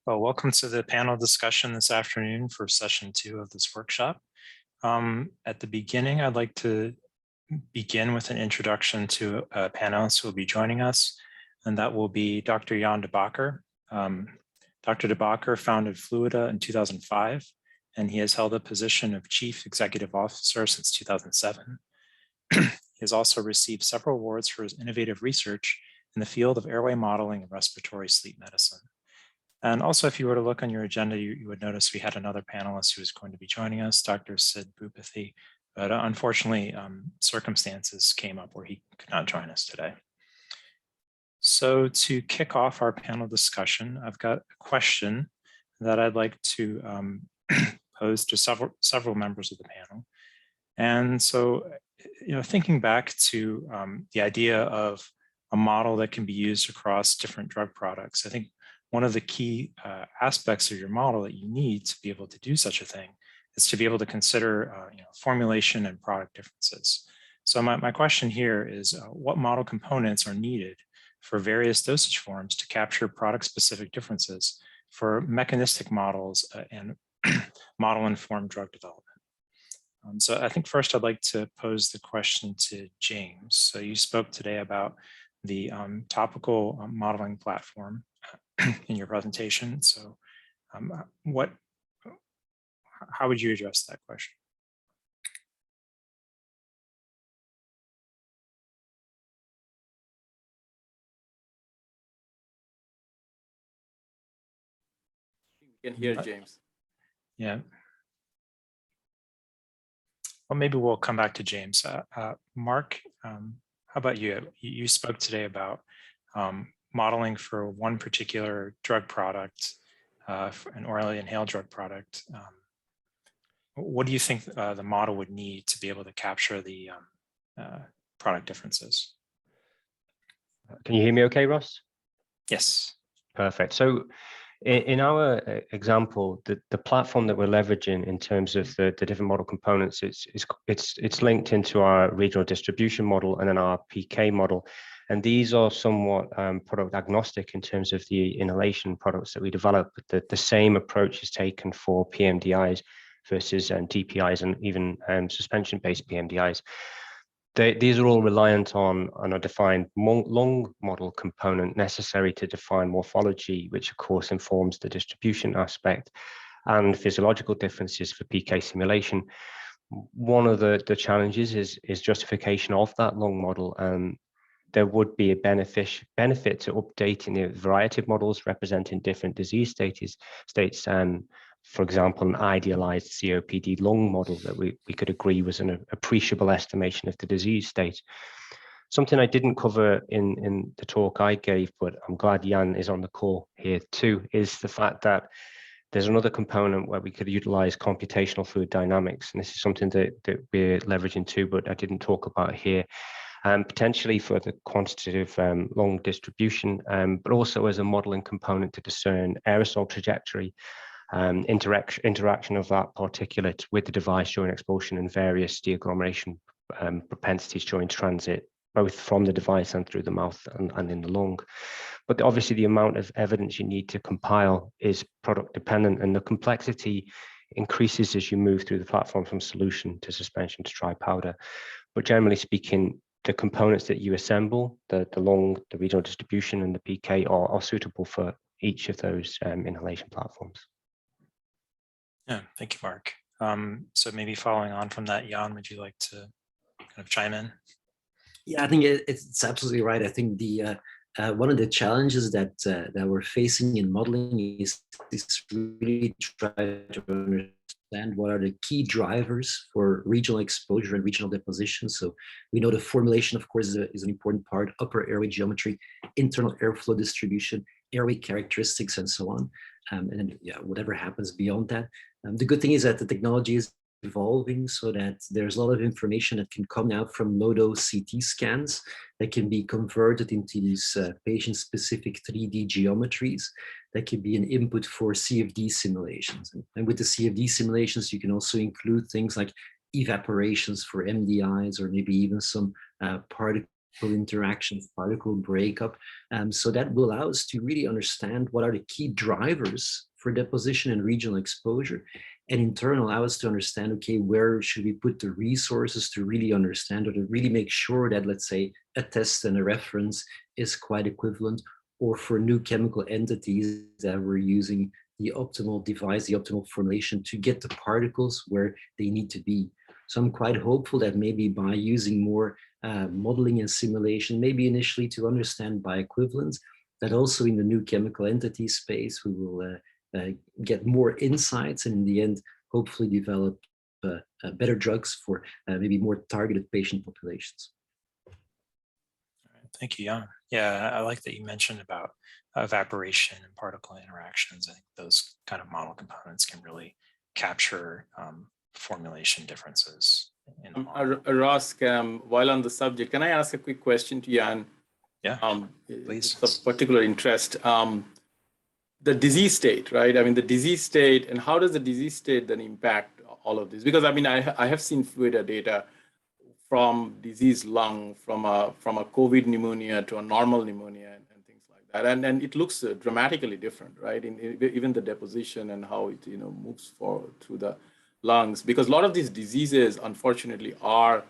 Well, welcome to the panel discussion this afternoon for session 2 of this workshop. At the beginning, I'd like to begin with an introduction to a panelist who will be joining us, and that will be Dr. Yoon de Backer. Dr. de Backer founded Fluida in 2005, and he has held the position of Chief Executive Officer since 2007. He has also received several awards for his innovative research in the field of airway modeling and respiratory sleep medicine. And also, if you were to look on your agenda, you would notice we had another panelist who is going to be joining us, Dr. Sid Bhoopathy, but unfortunately, circumstances came up where he could not join us today. So to kick off our panel discussion, I've got a question that I'd like to pose to several members of the panel. And so, thinking back to the idea of a model that can be used across different drug products, I think one of the key aspects of your model that you need to be able to do such a thing is to be able to consider formulation and product differences. So my question here is what model components are needed for various dosage forms to capture product-specific differences for mechanistic models and model-informed drug development? So I think first I'd like to pose the question to James. So you spoke today about the topical modeling platform in your presentation. So how would you address that question? You can hear James. Yeah. Well, maybe we'll come back to James. Marc, how about you? You spoke today about modeling for one particular drug product, an orally inhaled drug product. What do you think the model would need to be able to capture the product differences? Can you hear me okay, Ross? Yes. Perfect. So in our example, the platform that we're leveraging in terms of the different model components, it's linked into our regional distribution model and then our PK model. And these are somewhat product agnostic in terms of the inhalation products that we develop. The same approach is taken for PMDIs versus DPIs and even suspension-based PMDIs. These are all reliant on a defined lung model component necessary to define morphology, which of course informs the distribution aspect and physiological differences for PK simulation. One of the challenges is justification of that lung model. There would be a benefit to updating the variety of models representing different disease states. For example, an idealized COPD lung model that we could agree was an appreciable estimation of the disease state. Something I didn't cover in the talk I gave, but I'm glad Jan is on the call here too, is the fact that there's another component where we could utilize computational fluid dynamics. And this is something that we're leveraging too, but I didn't talk about here. Potentially for the quantitative lung distribution, but also as a modeling component to discern aerosol trajectory, interaction of that particulate with the device during expulsion and various deagglomeration propensities during transit, both from the device and through the mouth and in the lung. But obviously the amount of evidence you need to compile is product dependent, and the complexity increases as you move through the platform from solution to suspension to dry powder. But generally speaking, the components that you assemble, the lung, the regional distribution, and the PK are suitable for each of those inhalation platforms. Yeah, thank you, Marc. So maybe following on from that, Jan, would you like to kind of chime in? Yeah, I think it's absolutely right. I think the one of the challenges that we're facing in modeling is really try to understand what are the key drivers for regional exposure and regional deposition. So we know the formulation, of course, is an important part, upper airway geometry, internal airflow distribution, airway characteristics, and so on. And then, yeah, whatever happens beyond that. The good thing is that the technology is evolving so that there's a lot of information that can come out from low-dose CT scans that can be converted into these patient-specific 3D geometries that can be an input for CFD simulations. And with the CFD simulations, you can also include things like evaporations for MDIs or maybe even some particle interactions, particle breakup. So that will allow us to really understand what are the key drivers for deposition and regional exposure, and in turn allow us to understand, okay, where should we put the resources to really understand or to really make sure that, let's say, a test and a reference is quite equivalent, or for new chemical entities that we're using the optimal device, the optimal formulation to get the particles where they need to be. So I'm quite hopeful that maybe by using more modeling and simulation, maybe initially to understand bioequivalence, that also in the new chemical entity space, we will get more insights and in the end, hopefully develop better drugs for maybe more targeted patient populations. Thank you, Jan. Yeah, I like that you mentioned about evaporation and particle interactions. I think those kind of model components can really capture formulation differences. Ross, while on the subject, can I ask a quick question to Jan? Yeah, please. It's of particular interest. The disease state, right? I mean, the disease state, and how does the disease state then impact all of this? Because I mean, I have seen fluid data from diseased lung, from a COVID pneumonia to a normal pneumonia and things like that, and it looks dramatically different, right? Even the deposition and how it moves forward through the lungs, because a lot of these diseases, unfortunately, are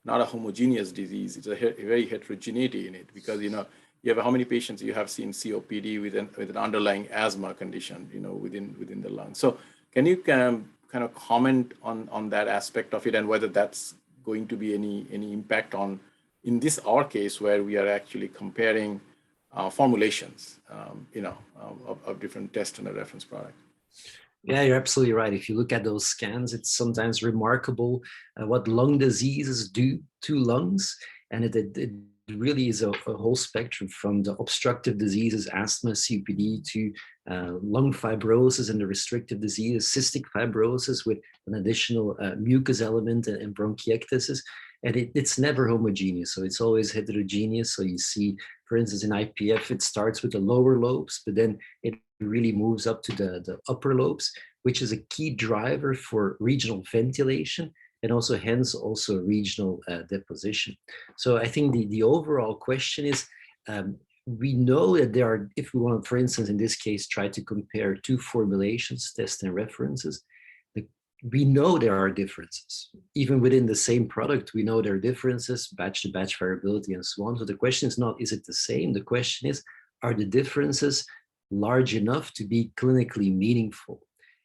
not a homogeneous disease. It's a very heterogeneity in it, because you have how many patients you have seen COPD with an underlying asthma condition, within the lung. So can you kind of comment on that aspect of it, and whether that's going to be any impact on, in our case, where we are actually comparing formulations, of different tests and a reference product? Yeah, you're absolutely right. If you look at those scans, it's sometimes remarkable what lung diseases do to lungs. And it really is a whole spectrum, from the obstructive diseases, asthma, COPD, to lung fibrosis and the restrictive diseases, cystic fibrosis with an additional mucus element and bronchiectasis. And it's never homogeneous, so it's always heterogeneous. So you see, for instance, in IPF, it starts with the lower lobes, but then it really moves up to the upper lobes, which is a key driver for regional ventilation and also hence also regional deposition. So I think the overall question is, we know that there are, if we want, for instance, in this case, try to compare two formulations, tests and references, we know there are differences. Even within the same product, we know there are differences, batch to batch variability and so on. So the question is not, is it the same? The question is, are the differences large enough to be clinically meaningful?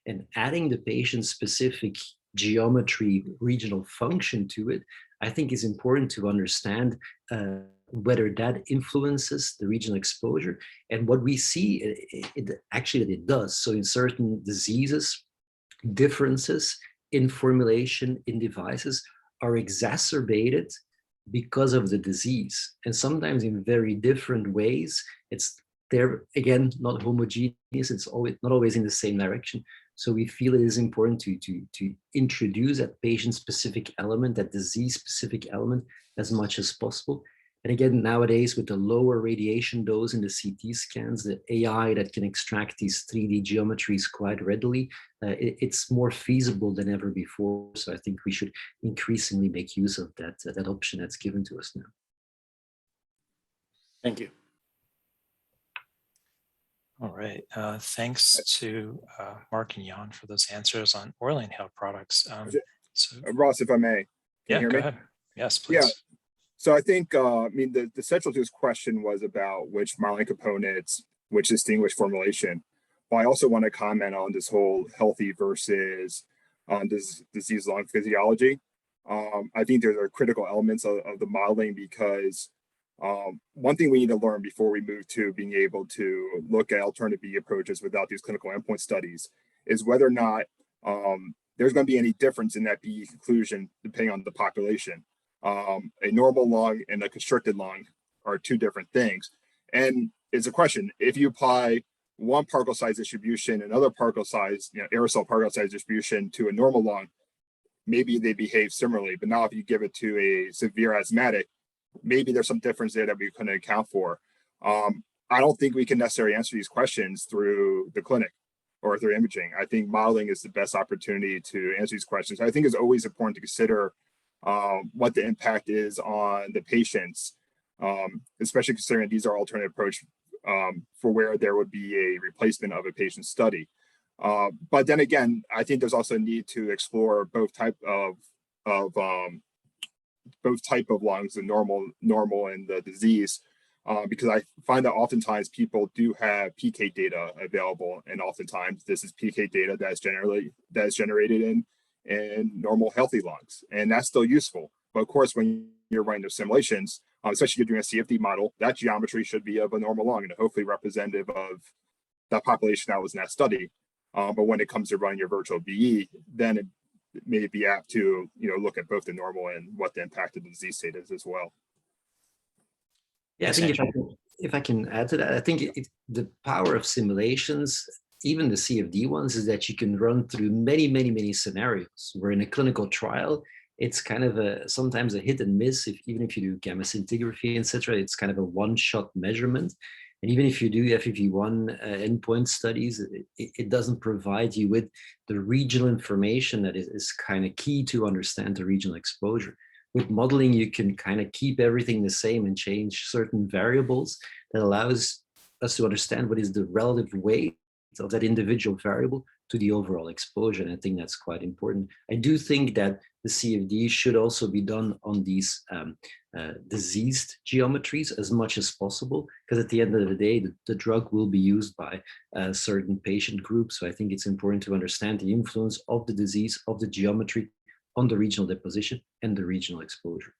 And adding the patient-specific geometry, regional function to it, I think is important to understand whether that influences the regional exposure. And what we see, actually that it does. So in certain diseases, differences in formulation in devices are exacerbated because of the disease, and sometimes in very different ways. It's there again, not homogeneous. It's always not always in the same direction. So we feel it is important to introduce that patient-specific element, that disease-specific element, as much as possible. And again, nowadays, with the lower radiation dose in the CT scans, the AI that can extract these 3D geometries quite readily, it's more feasible than ever before. So I think we should increasingly make use of that option that's given to us now. Thank you. All right. Thanks to Marc and Yoon for those answers on oral inhaled products. Ross, if I may. Can you hear me? Go ahead. Yes, please. Yeah. So I think, the central to this question was about which modeling components, which distinguish formulation. But I also want to comment on this whole healthy versus disease lung physiology. I think there are critical elements of the modeling, because one thing we need to learn before we move to being able to look at alternative B approaches without these clinical endpoint studies is whether or not there's going to be any difference in that BE conclusion depending on the population. A normal lung and a constricted lung are two different things. And it's a question, if you apply one particle size distribution, another particle size, aerosol particle size distribution to a normal lung, maybe they behave similarly. But now if you give it to a severe asthmatic, maybe there's some difference there that we couldn't account for. I don't think we can necessarily answer these questions through the clinic or through imaging. I think modeling is the best opportunity to answer these questions. I think it's always important to consider what the impact is on the patients especially considering these are alternative approach for where there would be a replacement of a patient study. But then again, I think there's also a need to explore both type of lungs, the normal and the disease, because I find that oftentimes people do have PK data available, and oftentimes this is PK data that's generated in normal healthy lungs, and that's still useful. But of course, when you're running those simulations, especially if you're doing a CFD model, that geometry should be of a normal lung and hopefully representative of that population that was in that study. But when it comes to running your virtual BE, then it may be apt to look at both the normal and what the impact of the disease state is as well. Yeah, I think if I can add to that, I think the power of simulations, even the CFD ones, is that you can run through many scenarios. Where in a clinical trial, it's kind of sometimes a hit and miss. Even if you do gamma scintigraphy, etc., it's kind of a one-shot measurement. And even if you do FEV1 endpoint studies, it doesn't provide you with the regional information that is kind of key to understand the regional exposure. With modeling, you can kind of keep everything the same and change certain variables that allows us to understand what is the relative weight of that individual variable to the overall exposure. And I think that's quite important. I do think that the CFD should also be done on these diseased geometries as much as possible, because at the end of the day, the drug will be used by certain patient groups. So I think it's important to understand the influence of the disease, of the geometry on the regional deposition and the regional exposure.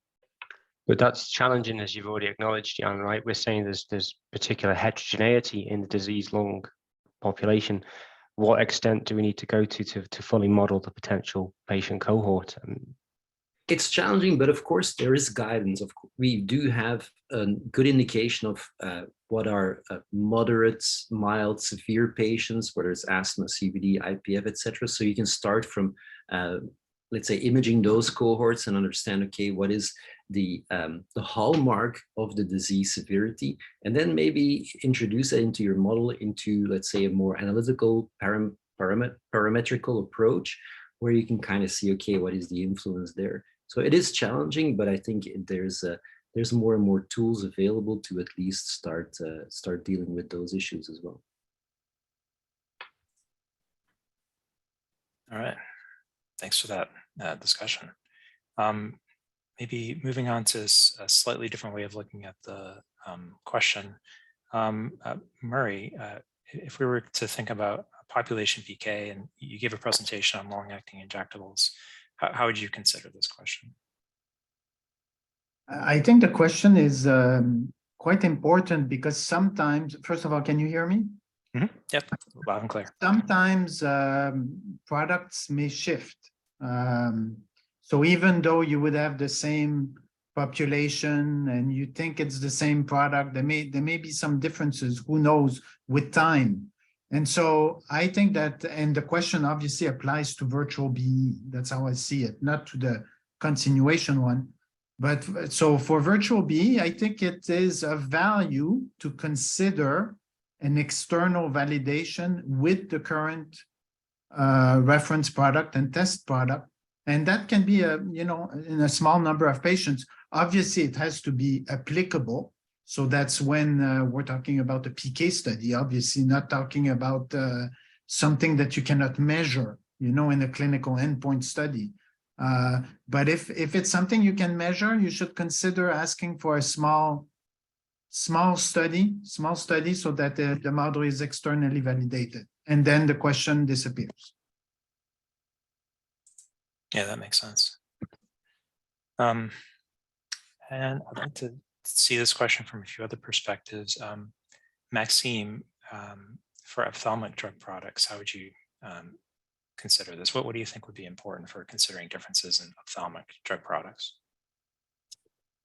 But that's challenging, as you've already acknowledged, Jan, right? We're saying there's particular heterogeneity in the disease lung population. What extent do we need to go to fully model the potential patient cohort? It's challenging, but of course there is guidance. We do have a good indication of what are moderate, mild, severe patients, whether it's asthma, CVD, IPF, etc. So you can start from let's say imaging those cohorts and understand, okay, what is the hallmark of the disease severity, and then maybe introduce it into your model into, let's say, a more analytical parametrical approach, where you can kind of see, okay, what is the influence there. So it is challenging, but I think there's more and more tools available to at least start dealing with those issues as well. All right, thanks for that discussion. Maybe moving on to a slightly different way of looking at the question. Murray, if we were to think about population PK, and you gave a presentation on long-acting injectables, how would you consider this question? I think the question is quite important, because sometimes, first of all, can you hear me? Mm-hmm. Yep, loud and clear. Sometimes products may shift. So even though you would have the same population and you think it's the same product, there may be some differences, who knows, with time. And so I think that, and the question obviously applies to virtual BE, that's how I see it, not to the continuation one. But so for virtual BE, I think it is of value to consider an external validation with the current reference product and test product. And that can be in a small number of patients. Obviously, it has to be applicable. So that's when we're talking about a PK study, obviously not talking about something that you cannot measure, in a clinical endpoint study. But if it's something you can measure, you should consider asking for a small study so that the model is externally validated. And then the question disappears. Yeah, that makes sense. And I'd like to see this question from a few other perspectives. Maxime, for ophthalmic drug products, how would you consider this? What do you think would be important for considering differences in ophthalmic drug products?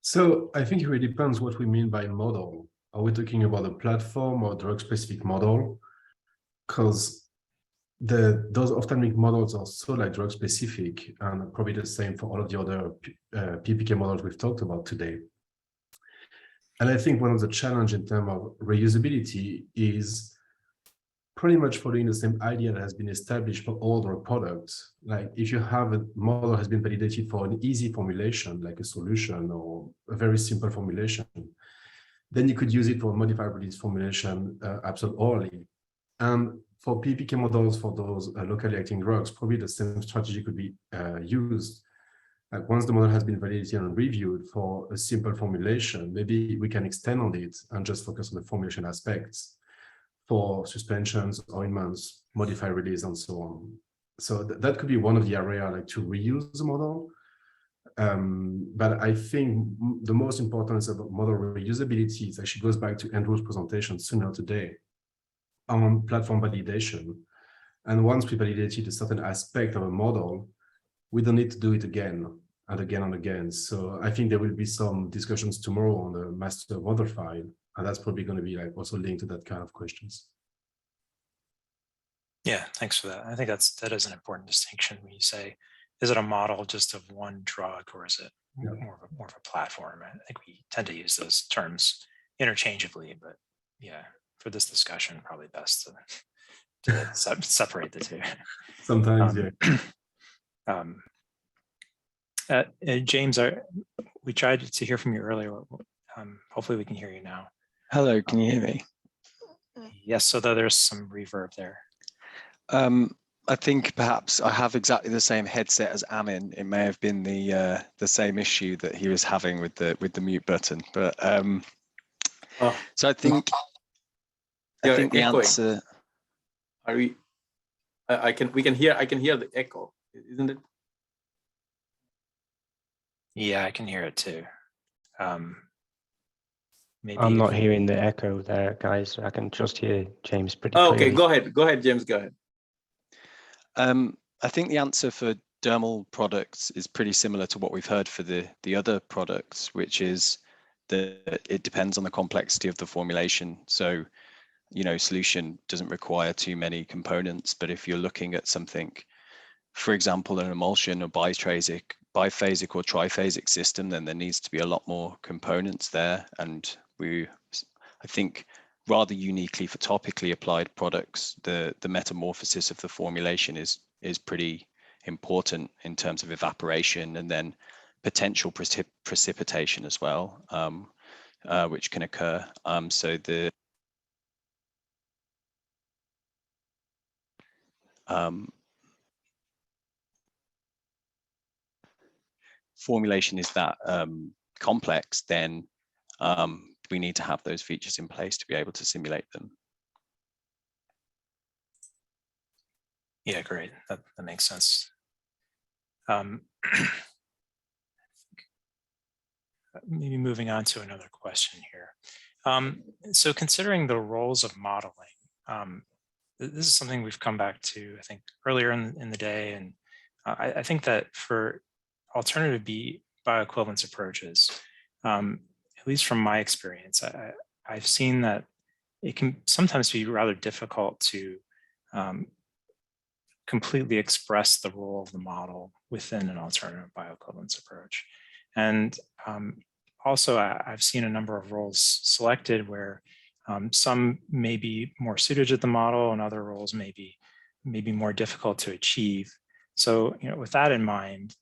So I think it really depends what we mean by model. Are we talking about a platform or drug-specific model? Because those ophthalmic models are so like drug-specific, and probably the same for all of the other PPK models we've talked about today. And I think one of the challenges in terms of reusability is pretty much following the same idea that has been established for all drug products. Like if you have a model that has been validated for an easy formulation, like a solution or a very simple formulation, then you could use it for modified release formulation absorbed orally. And for PPK models, for those locally acting drugs, probably the same strategy could be used. Like once the model has been validated and reviewed for a simple formulation, maybe we can extend on it and just focus on the formulation aspects for suspensions, ointments, modified release, and so on. So that could be one of the area like to reuse the model. But I think the most important is about model reusability. It actually goes back to Andrew's presentation sooner today on platform validation. And once we validated a certain aspect of a model, we don't need to do it again and again and again. So I think there will be some discussions tomorrow on the master model file, and that's probably going to be like also linked to that kind of questions. Yeah, thanks for that. I think that is an important distinction when you say, is it a model just of one drug, or is it more of a platform? I think we tend to use those terms interchangeably, but yeah, for this discussion, probably best to separate the two. Sometimes, James, we tried to hear from you earlier. Hopefully we can hear you now. Hello, can you hear me? Yes, so there's some reverb there. I think perhaps I have exactly the same headset as Amin. It may have been the same issue that he was having with the mute button. But so I think the answer. Are we? I can hear the echo, isn't it? Yeah, I can hear it too. Maybe I'm not hearing the echo there, guys. I can just hear James pretty Oh, clearly. okay, go ahead, James, go ahead. I think the answer for dermal products is pretty similar to what we've heard for the other products, which is that it depends on the complexity of the formulation. So, you know, solution doesn't require too many components, but if you're looking at something, for example, an emulsion or biphasic or triphasic system, then there needs to be a lot more components there. And I think rather uniquely for topically applied products, the metamorphosis of the formulation is pretty important in terms of evaporation and then potential precipitation as well, which can occur. So the formulation is that complex, then we need to have those features in place to be able to simulate them. Yeah, great. That makes sense. Maybe moving on to another question here. So considering the roles of modeling, this is something we've come back to, I think, earlier in the day. And I think that for alternative bioequivalence approaches, at least from my experience, I've seen that it can sometimes be rather difficult to completely express the role of the model within an alternative bioequivalence approach. And also, I've seen a number of roles selected where some may be more suited to the model and other roles may be more difficult to achieve. So, you know, with that in mind,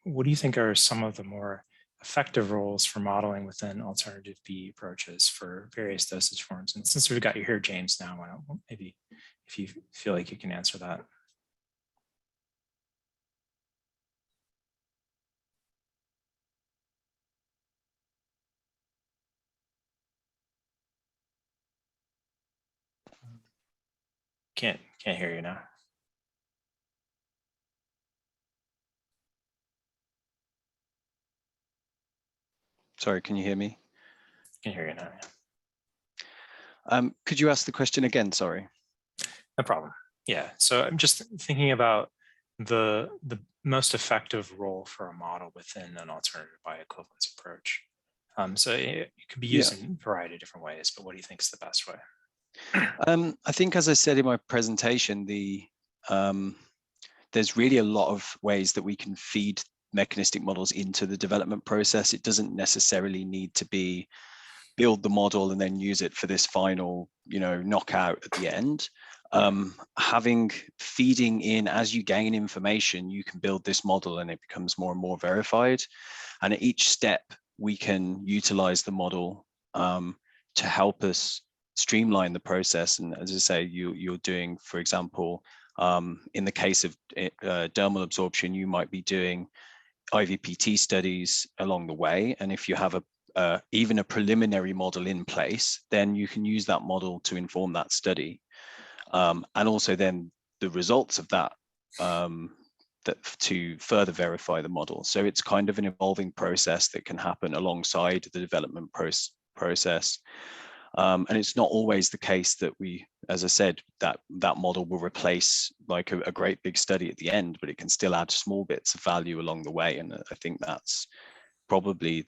what do you think are some of the more effective roles for modeling within alternative B approaches for various dosage forms? And since we've got you here, James, now, maybe if you feel like you can answer that. Can't hear you now. Sorry, can you hear me? Can hear you now. Yeah. Could you ask the question again? Sorry. No problem. Yeah. So I'm just thinking about the most effective role for a model within an alternative bioequivalence approach. So it could be used in a variety of different ways, but what do you think is the best way? I think, as I said in my presentation, there's really a lot of ways that we can feed mechanistic models into the development process. It doesn't necessarily need to be build the model and then use it for this final, you know, knockout at the end. Feeding in as you gain information, you can build this model and it becomes more and more verified. And at each step, we can utilize the model to help us streamline the process. And as I say, you're doing, for example, in the case of dermal absorption, you might be doing IVPT studies along the way. And if you have even a preliminary model in place, then you can use that model to inform that study. And also then the results of that, to further verify the model. So it's kind of an evolving process that can happen alongside the development process. And it's not always the case that we, as I said, that model will replace like a great big study at the end, but it can still add small bits of value along the way. And I think that's probably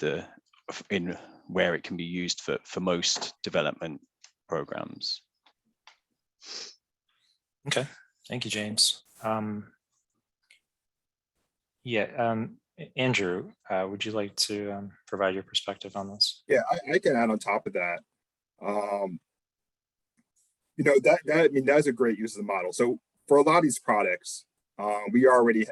where it can be used for most development programs. Okay, thank you, James. Andrew, would you like to provide your perspective on this? Yeah, I can add on top of that. You know, I mean, that's a great use of the model. So for a lot of these products, we already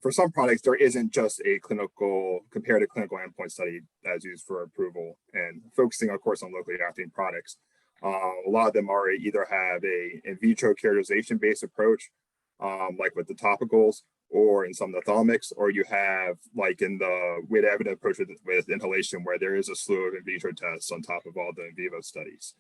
for some products, there isn't just a comparative clinical endpoint study that's used for approval, and focusing, of course, on locally acting products. A lot of them already either have a in vitro characterization based approach, like with the topicals, or in some of the ophthalmics, or you have like in the with evidence approach with inhalation, where there is a slew of in vitro tests on top of all the in vivo studies.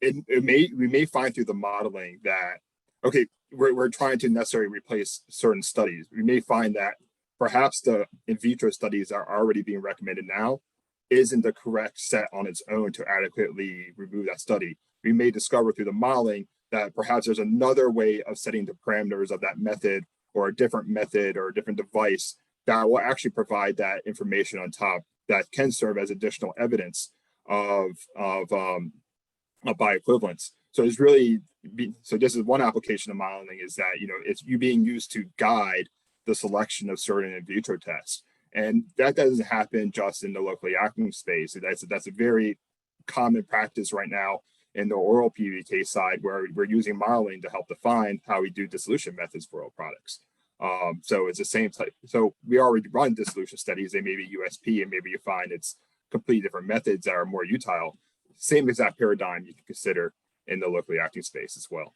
We may find through the modeling that, okay, we're trying to necessarily replace certain studies. We may find that perhaps the in vitro studies that are already being recommended now isn't the correct set on its own to adequately remove that study. We may discover through the modeling that perhaps there's another way of setting the parameters of that method, or a different method or a different device that will actually provide that information on top that can serve as additional evidence of bioequivalence. So it's really, so this is one application of modeling, is that, you know, it's you being used to guide the selection of certain in vitro tests. And that doesn't happen just in the locally acting space. That's a very common practice right now in the oral PBK side, where we're using modeling to help define how we do dissolution methods for oral products. So it's the same type. So we already run dissolution studies. They may be USP, and maybe you find it's completely different methods that are more utile. Same exact paradigm you can consider in the locally acting space as well.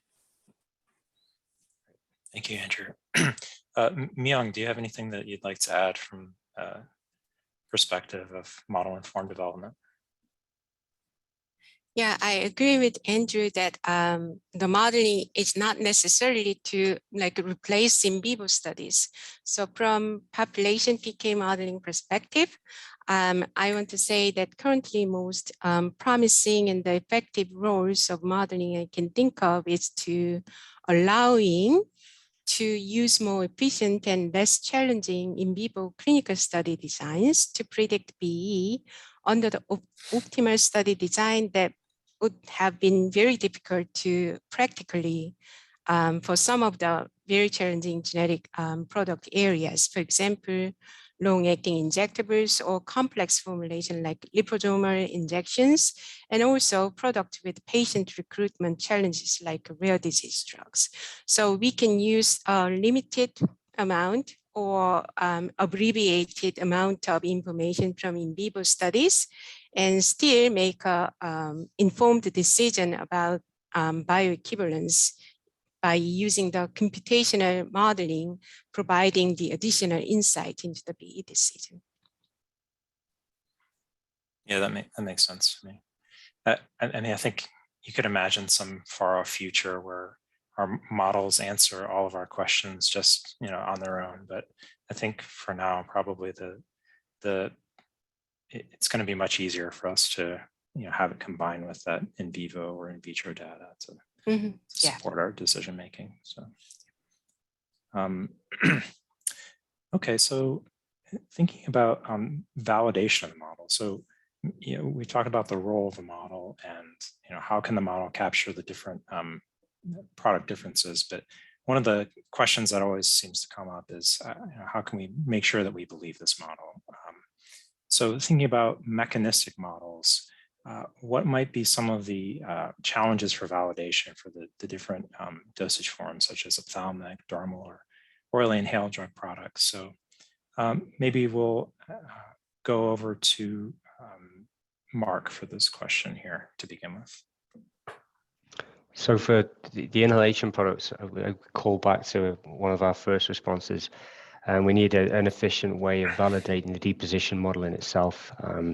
Thank you, Andrew. Miyoung, do you have anything that you'd like to add from perspective of model-informed development? Yeah, I agree with Andrew that the modeling is not necessarily to like replace in vivo studies. So from population PK modeling perspective, I want to say that currently most promising and the effective roles of modeling I can think of is to allowing to use more efficient and less challenging in vivo clinical study designs to predict BE under the optimal study design that would have been very difficult to practically for some of the very challenging genetic product areas. For example, long-acting injectables or complex formulation like liposomal injections, and also product with patient recruitment challenges like rare disease drugs. So we can use a limited amount or abbreviated amount of information from in vivo studies and still make a informed decision about bioequivalence by using the computational modeling, providing the additional insight into the BE decision. Yeah, that makes sense to me. I mean, I think you could imagine some far off future where our models answer all of our questions just, you know, on their own. But I think for now, probably it's going to be much easier for us to, you know, have it combined with that in vivo or in vitro data to support our decision making. So, okay, so thinking about validation of the model. So, you know, we talked about the role of the model and, you know, how can the model capture the different product differences. But one of the questions that always seems to come up is, you know, how can we make sure that we believe this model? So thinking about mechanistic models, what might be some of the challenges for validation for the different dosage forms, such as ophthalmic, dermal, or orally inhaled drug products? So maybe we'll go over to Marc for this question here to begin with. So for the inhalation products, I call back to one of our first responses. And we need an efficient way of validating the deposition model in itself,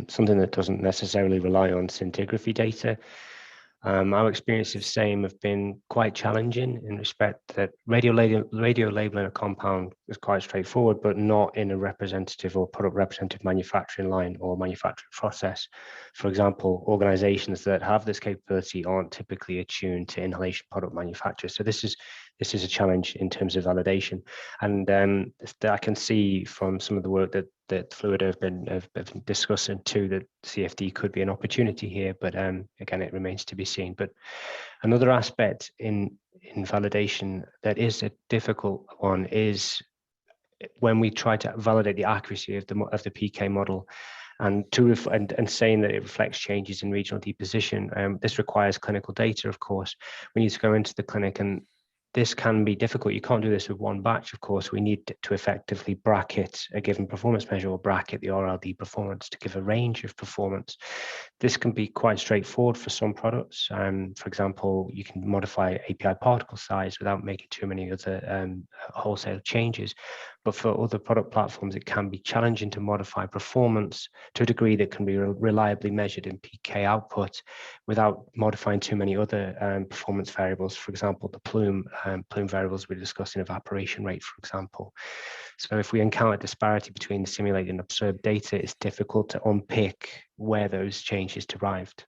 something that doesn't necessarily rely on scintigraphy data. Our experience of SAME have been quite challenging in respect that radio labeling a compound is quite straightforward, but not in a representative or product representative manufacturing line or manufacturing process. For example, organizations that have this capability aren't typically attuned to inhalation product manufacturers. So this is a challenge in terms of validation. And I can see from some of the work that Fluid have been discussing too, that CFD could be an opportunity here, but again, it remains to be seen. But another aspect in validation that is a difficult one is when we try to validate the accuracy of the PK model, and saying that it reflects changes in regional deposition. This requires clinical data, of course. We need to go into the clinic, and this can be difficult. You can't do this with one batch, of course. We need to effectively bracket a given performance measure or bracket the RLD performance to give a range of performance. This can be quite straightforward for some products. For example, you can modify API particle size without making too many other wholesale changes. But for other product platforms, it can be challenging to modify performance to a degree that can be reliably measured in PK output without modifying too many other performance variables. For example, the plume variables we discussed in evaporation rate, for example. So if we encounter disparity between the simulated and observed data, it's difficult to unpick where those changes derived.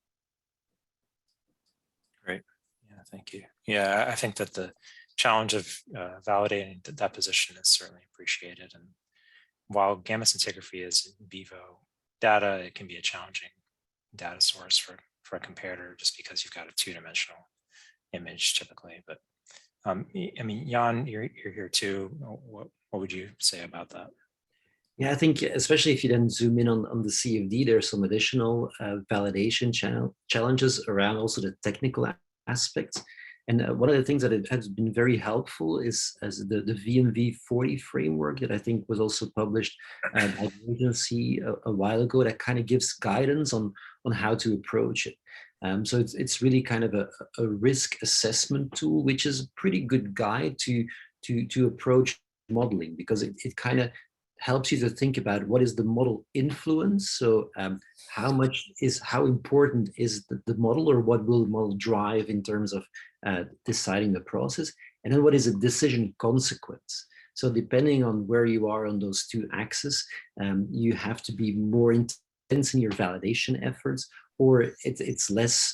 Great. Yeah, thank you. Yeah, I think that the challenge of validating the deposition is certainly appreciated. And while gamma scintigraphy is in vivo data, it can be a challenging data source for a comparator just because you've got a two-dimensional image typically. But I mean, Yoon, you're here too. What would you say about that? Yeah, I think especially if you then zoom in on the CFD, there's some additional validation challenges around also the technical aspects. And one of the things that it has been very helpful is as the VMV 40 framework that I think was also published by the agency a while ago, that kind of gives guidance on how to approach it. So it's really kind of a risk assessment tool, which is a pretty good guide to approach modeling, because it kind of helps you to think about what is the model influence. So how important is the model, or what will the model drive in terms of deciding the process? And then what is a decision consequence? So depending on where you are on those two axes, you have to be more intense in your validation efforts, or it's less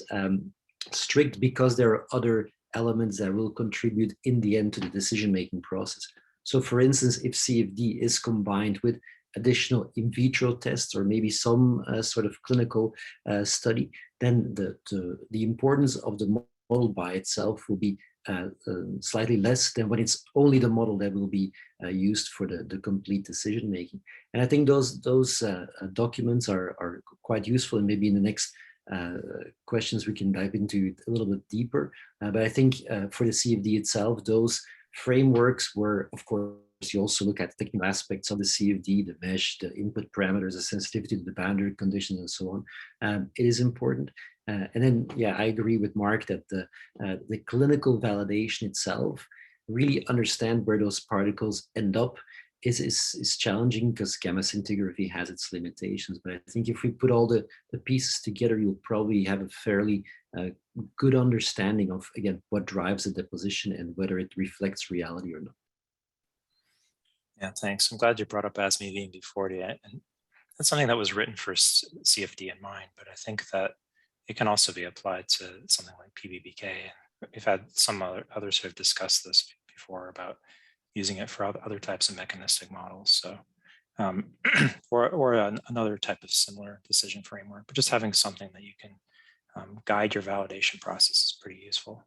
strict because there are other elements that will contribute in the end to the decision-making process. So for instance, if CFD is combined with additional in vitro tests or maybe some sort of clinical study, then the importance of the model by itself will be slightly less than when it's only the model that will be used for the complete decision making. And I think those documents are quite useful, and maybe in the next questions we can dive into it a little bit deeper. But I think for the CFD itself, those frameworks where, of course, you also look at technical aspects of the CFD, the mesh, the input parameters, the sensitivity to the boundary conditions, and so on. It is important. And then, yeah, I agree with Marc that the clinical validation itself, really understand where those particles end up, is challenging because gamma scintigraphy has its limitations. But I think if we put all the pieces together, you'll probably have a fairly good understanding of, again, what drives the deposition and whether it reflects reality or not. Yeah, thanks. I'm glad you brought up ASME VMV40. And that's something that was written for CFD in mind, but I think that it can also be applied to something like PBBK. We've had some others who have discussed this before about using it for other types of mechanistic models. So, or another type of similar decision framework, but just having something that you can guide your validation process is pretty useful.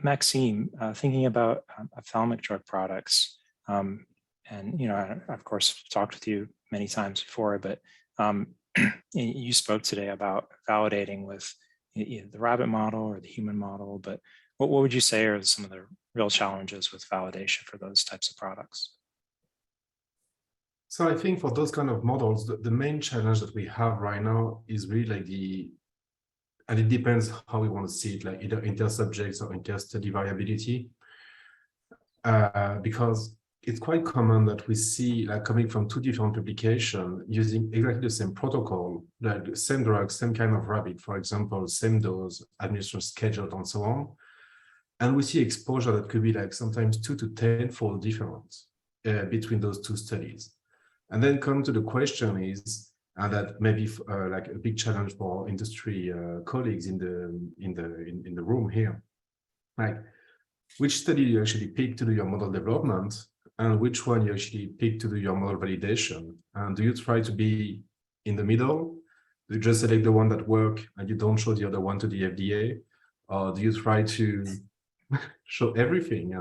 Maxime, thinking about ophthalmic drug products, and I, of course, talked with you many times before, but you spoke today about validating with either the rabbit model or the human model, but what would you say are some of the real challenges with validation for those types of products? So I think for those kind of models, the main challenge that we have right now is really like and it depends how we want to see it, like either inter-subjects or inter-study variability, because it's quite common that we see like coming from two different publications using exactly the same protocol, like the same drug, same kind of rabbit, for example, same dose, administration scheduled, and so on. And we see exposure that could be like sometimes 2 to 10-fold difference between those two studies. And then come to the question is, and that maybe like a big challenge for industry colleagues in the room here, like which study you actually pick to do your model development, and which one you actually pick to do your model validation. And do you try to be in the middle? Do you just select the one that works and you don't show the other one to the FDA? Or do you try to show everything?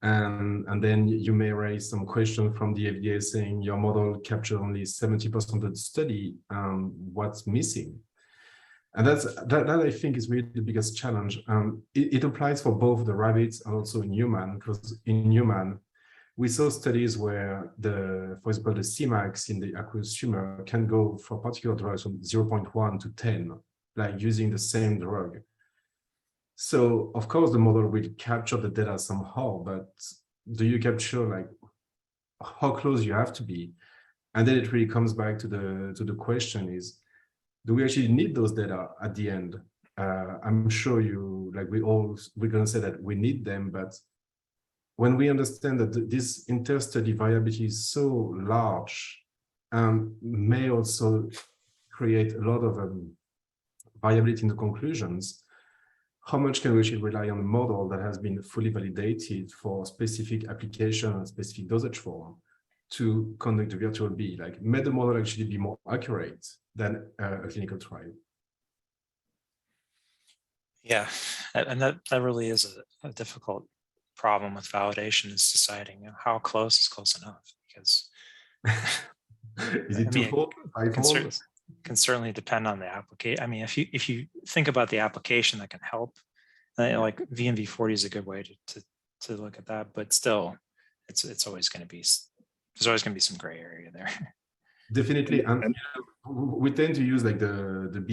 And then you may raise some question from the FDA saying your model captured only 70% of the study, what's missing? And that I think is really the biggest challenge. It applies for both the rabbits and also in human, because in human, we saw studies where for example, the Cmax in the aqueous humor can go for particular drugs from 0.1 to 10, like using the same drug. So of course the model will capture the data somehow, but do you capture like how close you have to be? And then it really comes back to the question is, do we actually need those data at the end? I'm sure we're gonna say that we need them, but when we understand that this inter-study variability is so large, may also create a lot of variability in the conclusions, how much can we actually rely on a model that has been fully validated for specific application and specific dosage form to conduct the virtual B? Like, may the model actually be more accurate than a clinical trial? Yeah, and that really is a difficult problem with validation, is deciding how close is close enough, because is it twofold, fivefold? Can certainly depend on the application. I mean, if you think about the application that can help, like VMV40 is a good way to look at that, but still, it's always going to be, there's always going to be some gray area there. Definitely, and we tend to use like the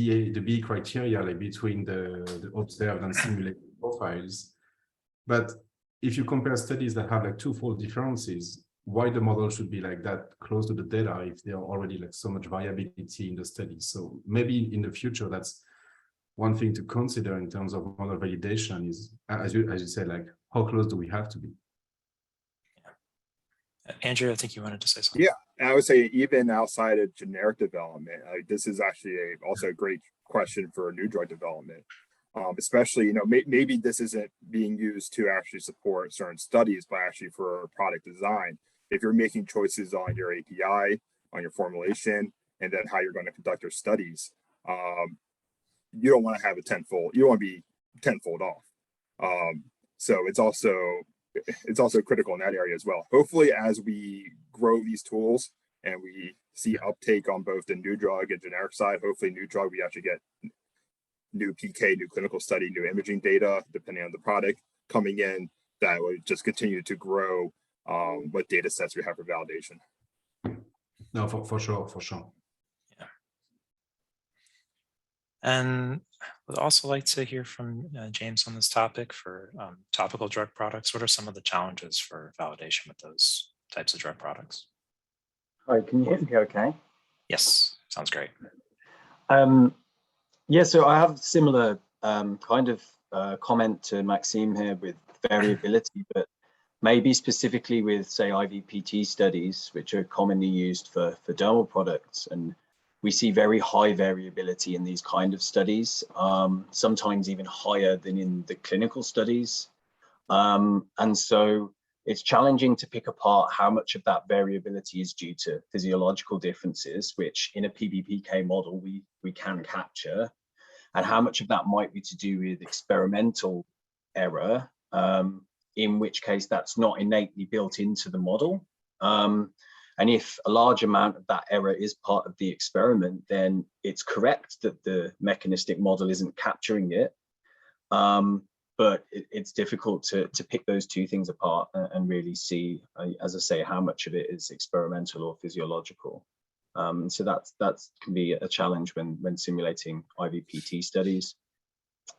B criteria, like between the observed and simulated profiles. But if you compare studies that have like twofold differences, why the model should be like that close to the data if there are already like so much variability in the study? So maybe in the future, that's one thing to consider in terms of model validation is, as you said, like how close do we have to be? Yeah. Andrew, I think you wanted to say something. Yeah, and I would say even outside of generic development, this is actually also a great question for new drug development. Especially, maybe this isn't being used to actually support certain studies, but actually for product design. If you're making choices on your API, on your formulation, and then how you're going to conduct your studies, you don't want to have a tenfold. You don't want to be tenfold off. So it's also critical in that area as well. Hopefully, as we grow these tools and we see uptake on both the new drug and generic side, hopefully new drug, we actually get new PK, new clinical study, new imaging data, depending on the product coming in, that would just continue to grow what data sets we have for validation. No, for sure. Yeah. And would also like to hear from James on this topic for topical drug products. What are some of the challenges for validation with those types of drug products? Hi, can you hear me okay? Yes, sounds great. Yeah, so I have similar kind of comment to Maxime here with variability, but maybe specifically with, say, IVPT studies, which are commonly used for dermal products. And we see very high variability in these kind of studies, sometimes even higher than in the clinical studies. And so it's challenging to pick apart how much of that variability is due to physiological differences, which in a PBPK model we can capture, and how much of that might be to do with experimental error, in which case that's not innately built into the model. And if a large amount of that error is part of the experiment, then it's correct that the mechanistic model isn't capturing it. but it's difficult to pick those two things apart and really see, as I say, how much of it is experimental or physiological. So that can be a challenge when simulating IVPT studies.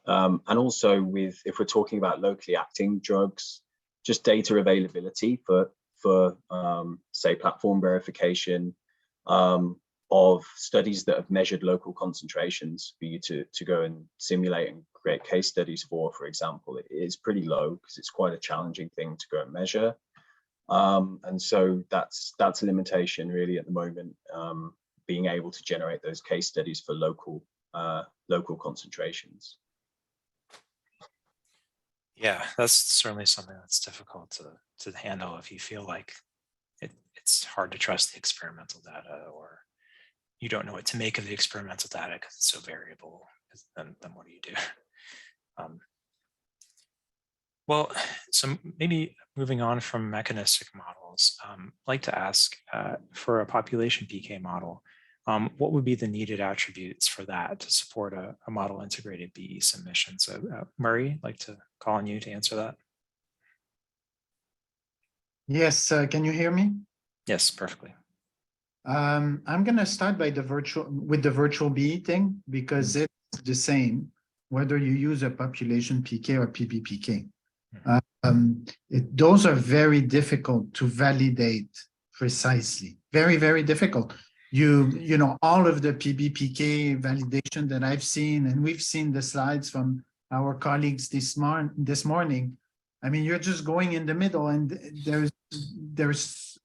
And also if we're talking about locally acting drugs, just data availability for say platform verification of studies that have measured local concentrations for you to go and simulate and create case studies for example, it is pretty low because it's quite a challenging thing to go and measure. And so that's a limitation really at the moment, being able to generate those case studies for local concentrations. Yeah, that's certainly something that's difficult to handle if you feel like it's hard to trust the experimental data, or you don't know what to make of the experimental data because it's so variable. Then what do you do? Well, so maybe moving on from mechanistic models, I'd like to ask for a population PK model, what would be the needed attributes for that to support a model integrated BE submission? So Murray, I'd like to call on you to answer that. Yes, can you hear me? Yes, perfectly. I'm going to start by the virtual BE thing, because it's the same whether you use a population PK or PBPK. Those are very difficult to validate precisely. Very, very difficult. You know, all of the PBPK validation that I've seen, and we've seen the slides from our colleagues this morning. I mean, you're just going in the middle, and there's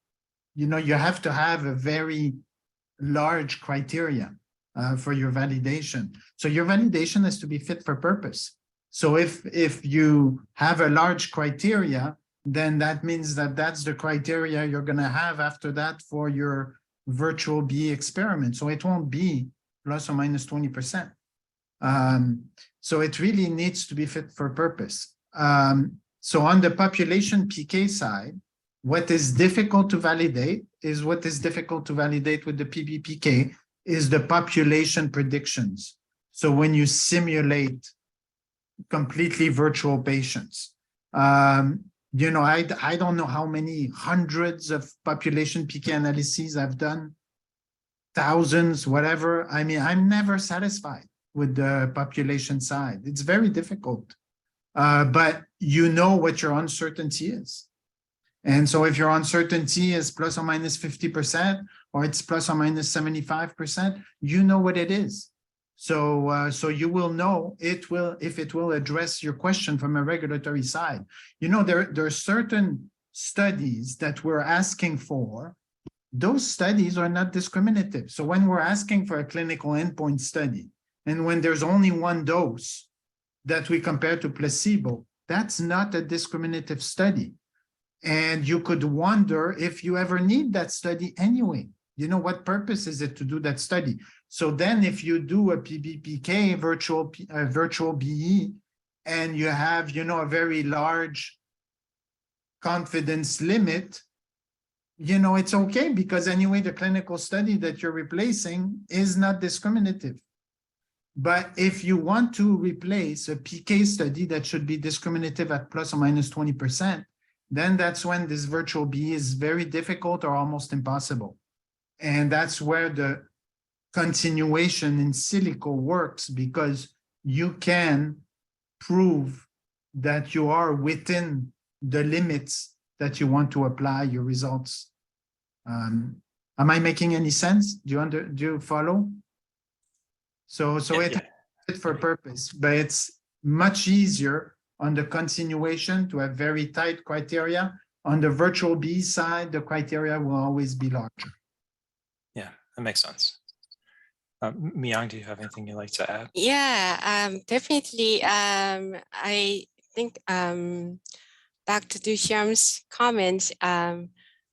you know, you have to have a very large criteria for your validation. So your validation has to be fit for purpose. So if you have a large criteria, then that means that that's the criteria you're going to have after that for your virtual BE experiment. So it won't be plus or minus 20%. So it really needs to be fit for purpose. So on the population PK side, what is difficult to validate is what is difficult to validate with the PBPK is the population predictions. So when you simulate completely virtual patients, you know, I don't know how many hundreds of population PK analyses I've done, thousands, whatever. I mean, I'm never satisfied with the population side. It's very difficult, but you know what your uncertainty is. And so if your uncertainty is plus or minus 50%, or it's plus or minus 75%, you know what it is. So so you will know if it will address your question from a regulatory side. You know, there are certain studies that we're asking for. Those studies are not discriminative. So when we're asking for a clinical endpoint study, and when there's only one dose that we compare to placebo, that's not a discriminative study. And you could wonder if you ever need that study anyway. You know, what purpose is it to do that study? So then if you do a PBPK virtual BE, and you have, you know, a very large confidence limit, you know, it's okay, because anyway, the clinical study that you're replacing is not discriminative. But if you want to replace a PK study that should be discriminative at plus or minus 20%, then that's when this virtual BE is very difficult or almost impossible. And that's where the continuation in silico works, because you can prove that you are within the limits that you want to apply your results. Am I making any sense? Do you follow? So it's fit for purpose, but it's much easier on the continuation to have very tight criteria. On the virtual BE side, the criteria will always be larger. Yeah, that makes sense. Miyoung, do you have anything you'd like to add? Yeah, definitely. I think Dr. Ducharme's comments,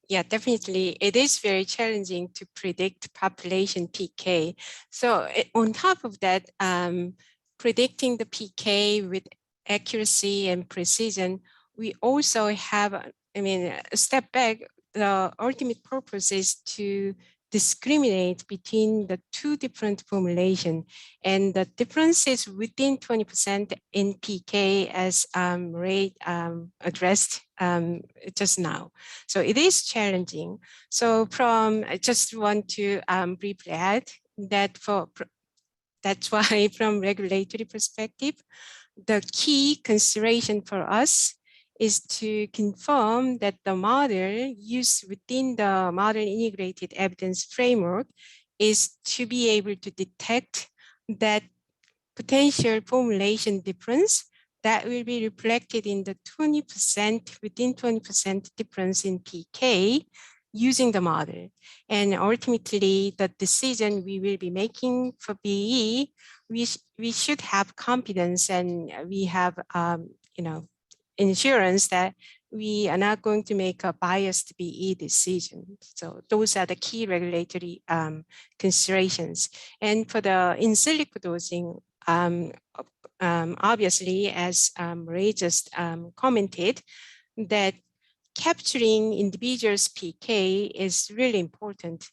yeah, definitely, it is very challenging to predict population PK. So on top of that, predicting the PK with accuracy and precision, we also have, I mean, a step back, the ultimate purpose is to discriminate between the two different formulation, and the difference is within 20% in PK, as Ray addressed just now. So it is challenging. So I just want to briefly add that that's why from regulatory perspective, the key consideration for us is to confirm that the model used within the model integrated evidence framework is to be able to detect that potential formulation difference that will be reflected in the 20%, within 20% difference in PK using the model. And ultimately, the decision we will be making for BE, we should have confidence, and we have insurance that we are not going to make a biased BE decision. So those are the key regulatory considerations. And for the in silico dosing, obviously, as Ray just commented, that capturing individuals' PK is really important.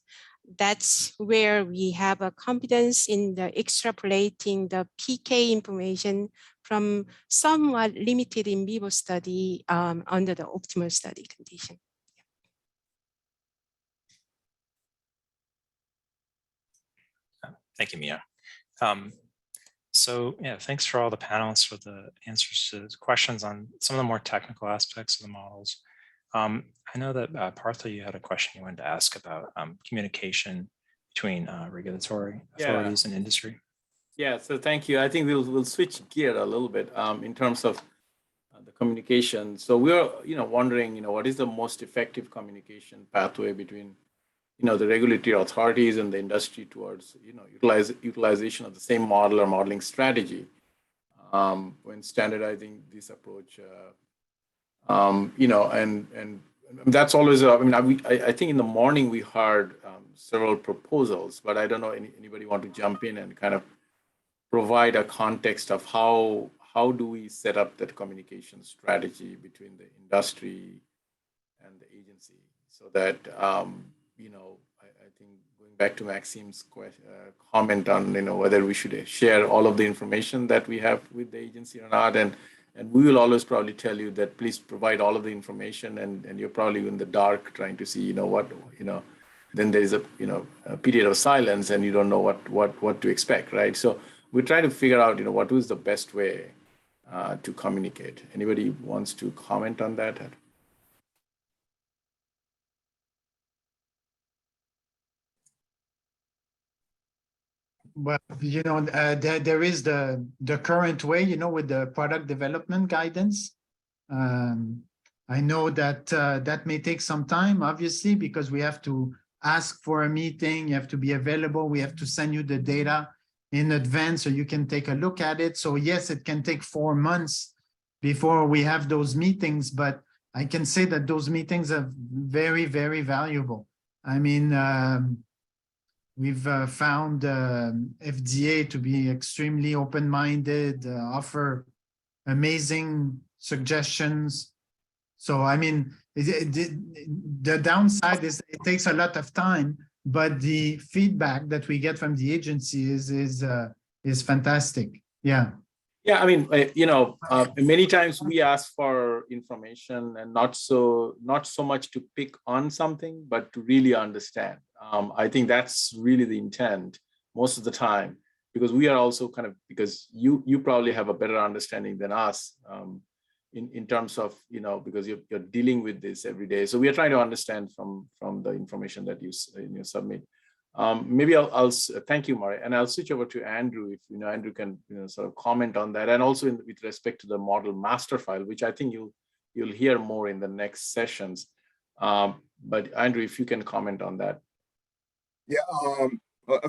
That's where we have a confidence in the extrapolating the PK information from somewhat limited in vivo study under the optimal study condition. Thank you, Miyoung. So yeah, thanks for all the panelists for the answers to questions on some of the more technical aspects of the models. I know that Partha, you had a question you wanted to ask about communication between regulatory authorities and industry. Yeah, so thank you. I think we'll switch gear a little bit in terms of the communication. So we're wondering what is the most effective communication pathway between the regulatory authorities and the industry towards utilization of the same model or modeling strategy when standardizing this approach. And that's always I think in the morning we heard several proposals, but I don't know anybody want to jump in and kind of provide a context of how do we set up that communication strategy between the industry and the agency, so that I think going back to Maxime's comment on whether we should share all of the information that we have with the agency or not, and we will always probably tell you that please provide all of the information, and you're probably in the dark trying to see then there is a period of silence and you don't know what to expect, right? So we're trying to figure out what is the best way to communicate. Anybody wants to comment on that? Well, there is the current way, with the product development guidance. I know that that may take some time, obviously, because we have to ask for a meeting, you have to be available, we have to send you the data in advance so you can take a look at it. So yes, it can take 4 months before we have those meetings, but I can say that those meetings are very, very valuable. I mean, we've found FDA to be extremely open-minded, offer amazing suggestions. So, I mean, the downside is it takes a lot of time, but the feedback that we get from the agency is fantastic. Yeah. Yeah, I mean, many times we ask for information and not so much to pick on something, but to really understand. I think that's really the intent most of the time, because we are also because you probably have a better understanding than us in terms of, because you're dealing with this every day. So we are trying to understand from the information that you submit. Maybe I'll thank you, Marc, and I'll switch over to Andrew if Andrew can sort of comment on that, and also with respect to the model master file, which I think you'll hear more in the next sessions. But Andrew, if you can comment on that. Yeah.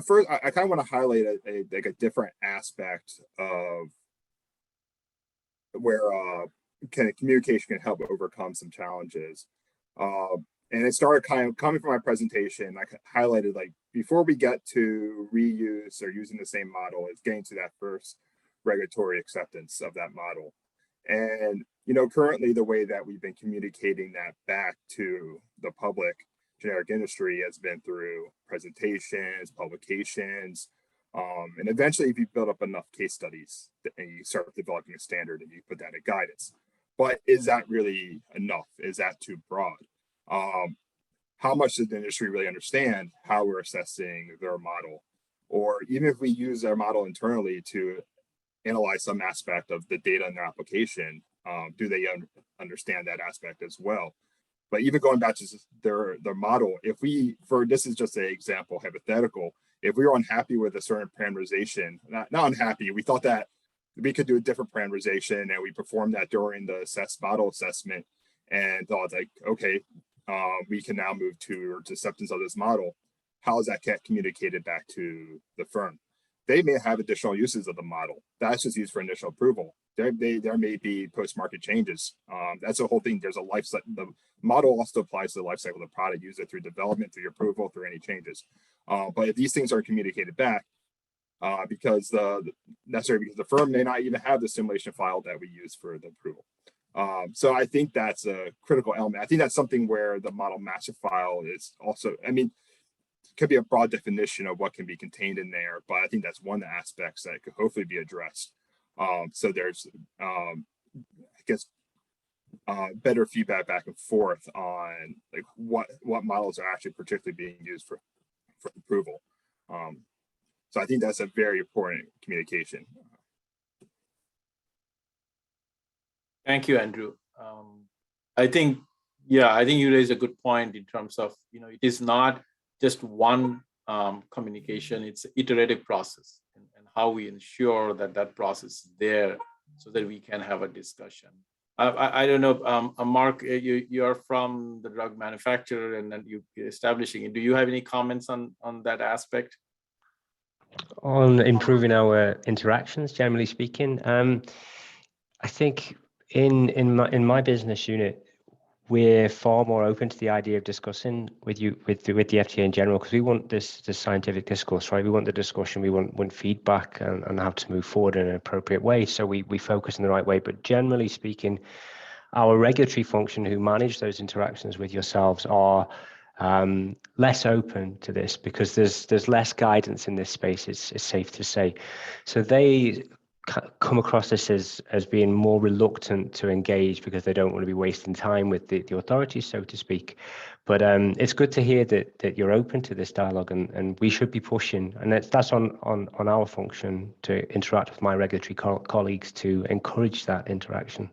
First, I kind of want to highlight a different aspect of where communication can help overcome some challenges. And it started kind of coming from my presentation. I highlighted, like, before we get to reuse or using the same model, it's getting to that first regulatory acceptance of that model. And, currently the way that we've been communicating that back to the public generic industry has been through presentations, publications, and eventually if you build up enough case studies and you start developing a standard and you put that in guidance. But is that really enough? Is that too broad? How much does the industry really understand how we're assessing their model? Or even if we use their model internally to analyze some aspect of the data in their application, do they understand that aspect as well? But even going back to their model, if we, this is just an example, hypothetical, if we were unhappy with a certain parameterization, not unhappy, we thought that we could do a different parameterization and we performed that during the model assessment and thought like, okay, we can now move to acceptance of this model. How is that communicated back to the firm? They may have additional uses of the model. That's just used for initial approval. There may be post-market changes. That's the whole thing. There's a life cycle. The model also applies to the life cycle of the product. Use it through development, through approval, through any changes. But if these things are communicated back, because the firm may not even have the simulation file that we use for the approval. So I think that's a critical element. I think that's something where the model master file is also, I mean, could be a broad definition of what can be contained in there, but I think that's one of the aspects that could hopefully be addressed. So there's, I guess, better feedback back and forth on like what models are actually particularly being used for approval. So I think that's a very important communication. Thank you, Andrew. I think you raise a good point in terms of, it is not just one communication, it's an iterative process and how we ensure that process is there so that we can have a discussion. I don't know, Marc, you are from the drug manufacturer and then you're establishing it. Do you have any comments on that aspect? On improving our interactions, generally speaking, I think in my business unit, we're far more open to the idea of discussing with the FDA in general, because we want this scientific discourse, right? We want the discussion, we want feedback and how to move forward in an appropriate way. So we focus in the right way. But generally speaking, our regulatory function who manage those interactions with yourselves are less open to this because there's less guidance in this space, it's safe to say. So they come across this as being more reluctant to engage because they don't want to be wasting time with the authorities, so to speak. But it's good to hear that you're open to this dialogue, and we should be pushing, and that's on our function to interact with my regulatory colleagues to encourage that interaction.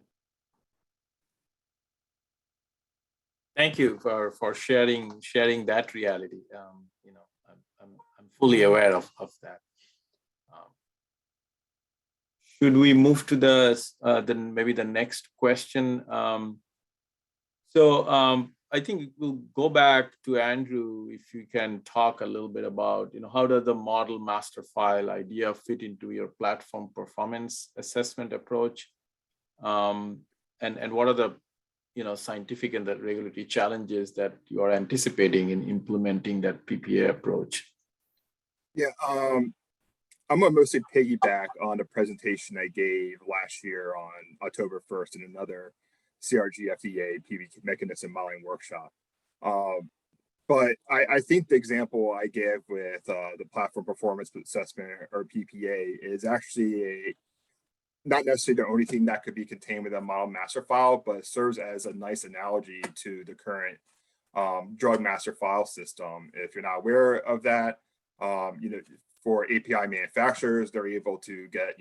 Thank you for sharing that reality. I'm fully aware of that. Should we move to maybe the next question? I think we'll go back to Andrew, if you can talk a little bit about, how does the model master file idea fit into your platform performance assessment approach? And what are the scientific and the regulatory challenges that you are anticipating in implementing that PPA approach? Yeah, I'm going to mostly piggyback on the presentation I gave last year on October 1st in another CRG FDA PV mechanism modeling workshop. But I think the example I gave with the platform performance assessment or PPA is actually not necessarily the only thing that could be contained with a model master file, but serves as a nice analogy to the current drug master file system. If you're not aware of that, for API manufacturers, they're able to get,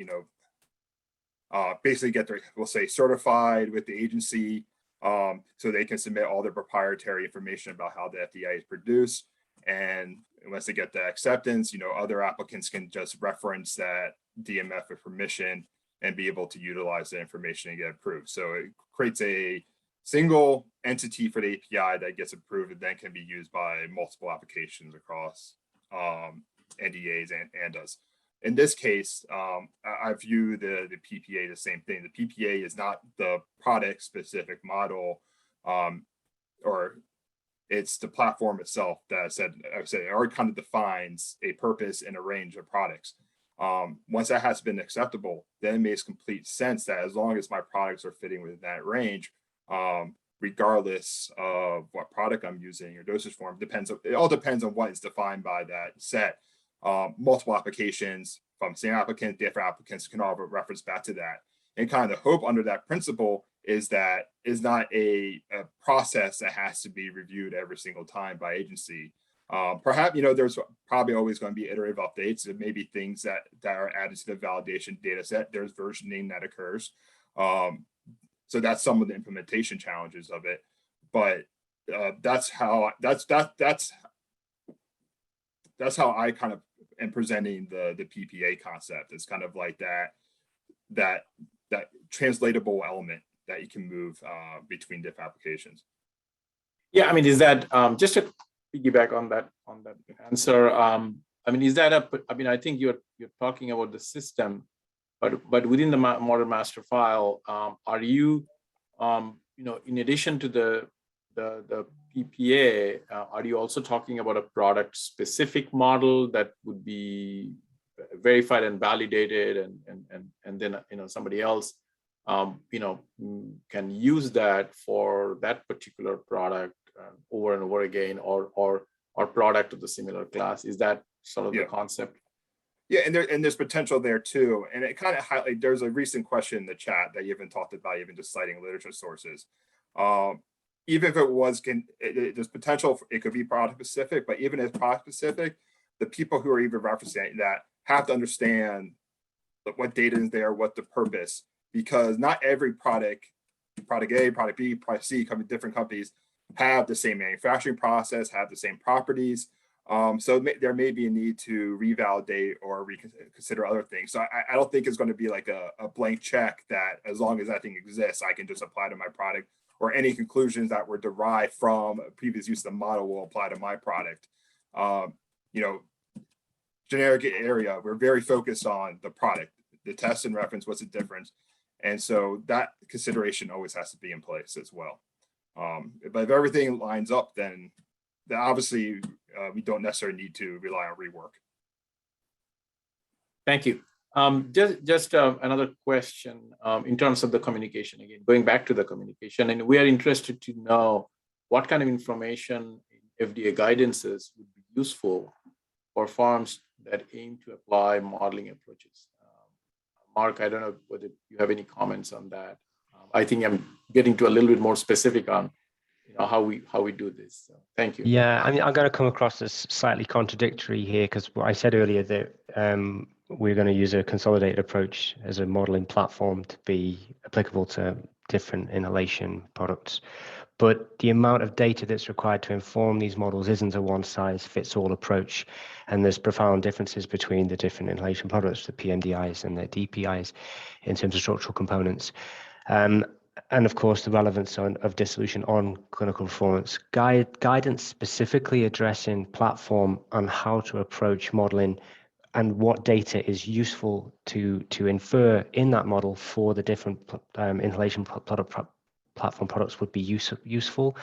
basically get their, we'll say, certified with the agency, so they can submit all their proprietary information about how the FDA is produced. And once they get the acceptance, other applicants can just reference that DMF with permission and be able to utilize the information and get approved. So it creates a single entity for the API that gets approved and then can be used by multiple applications across NDAs and ANDAs. In this case, I view the PPA the same thing. The PPA is not the product specific model, or it's the platform itself that I said it already kind of defines a purpose and a range of products. Once that has been acceptable, then it makes complete sense that as long as my products are fitting within that range, regardless of what product I'm using or dosage form. It all depends on what is defined by that set. Multiple applications from same applicant, different applicants can all reference back to that. And kind of the hope under that principle is that is not a process that has to be reviewed every single time by agency. Perhaps, there's probably always going to be iterative updates. There may be things that are added to the validation data set. There's versioning that occurs. So that's some of the implementation challenges of it. But that's how I kind of am presenting the PPA concept. It's kind of like that translatable element that you can move between different applications. Yeah, I mean, is that just to piggyback on that answer? I mean, is that I think you're talking about the system, but within the model master file, are you, in addition to the PPA, are you also talking about a product specific model that would be verified and validated, and then somebody else can use that for that particular product over and over again, or product of the similar class? Is that sort of the concept? Yeah, and there's potential there too. And it kind of highlights, there's a recent question in the chat that you haven't talked about, even just citing literature sources. Even if it was, there's potential, it could be product specific, but even if product specific, the people who are even referencing that have to understand what data is there, what the purpose, because not every product A, product B, product C, different companies have the same manufacturing process, have the same properties. So there may be a need to revalidate or reconsider other things. So I don't think it's going to be like a blank check that as long as that thing exists, I can just apply to my product, or any conclusions that were derived from previous use of the model will apply to my product. Generic area, we're very focused on the product, the test and reference, what's the difference. And so that consideration always has to be in place as well. But if everything lines up, then obviously we don't necessarily need to rely on rework. Thank you. Just another question in terms of the communication, again, going back to the communication, and we are interested to know what kind of information in FDA guidances would be useful for farms that aim to apply modeling approaches. Marc, I don't know whether you have any comments on that. I think I'm getting to a little bit more specific on how we do this. So, thank you. Yeah, I mean, I'm going to come across as slightly contradictory here, because what I said earlier that we're going to use a consolidated approach as a modeling platform to be applicable to different inhalation products. But the amount of data that's required to inform these models isn't a one-size-fits-all approach. And there's profound differences between the different inhalation products, the PMDIs and the DPIs, in terms of structural components. And of course, the relevance of dissolution on clinical performance. Guidance specifically addressing platform on how to approach modeling and what data is useful to infer in that model for the different inhalation platform products would be useful,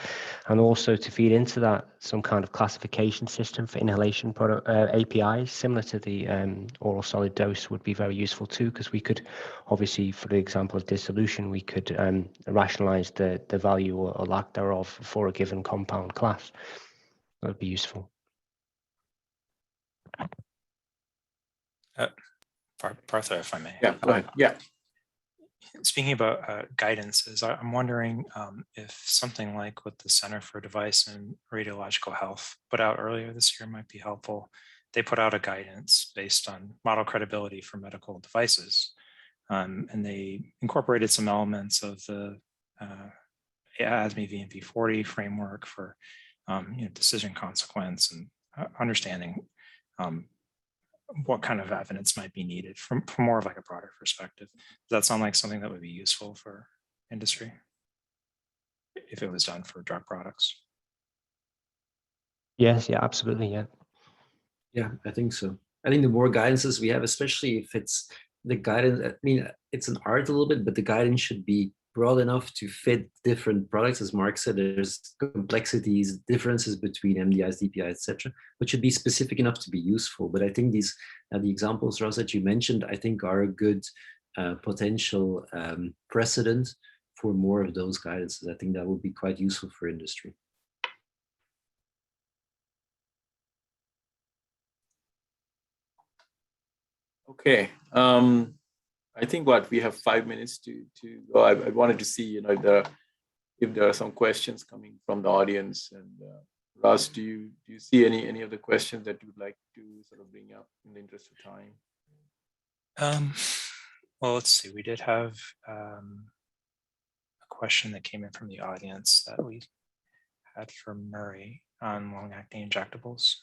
and also to feed into that some kind of classification system for inhalation product APIs similar to the oral solid dose would be very useful too, because we could obviously, for the example of dissolution, we could rationalize the value or lack thereof for a given compound class. That would be useful. Partha, if I may. Yeah, go ahead. Yeah. Speaking about guidances, I'm wondering if something like what the Center for Device and Radiological Health put out earlier this year might be helpful. They put out a guidance based on model credibility for medical devices, and they incorporated some elements of the ASME VMP40 framework for decision consequence and understanding what kind of evidence might be needed from more of like a broader perspective. Does that sound like something that would be useful for industry if it was done for drug products? Yes, yeah, absolutely, yeah. Yeah, I think so. I think the more guidances we have, especially if it's the guidance, I mean, it's an art a little bit, but the guidance should be broad enough to fit different products. As Marc said, there's complexities, differences between MDIs, DPIs, etc., but should be specific enough to be useful. But I think these, the examples, Ross, that you mentioned, I think are a good potential precedent for more of those guidances. I think that would be quite useful for industry. Okay. I think we have 5 minutes to go. I wanted to see, if there are some questions coming from the audience. And Ross, do you see any of the questions that you would like to sort of bring up in the interest of time? Well, let's see. We did have a question that came in from the audience that we had from Murray on long-acting injectables.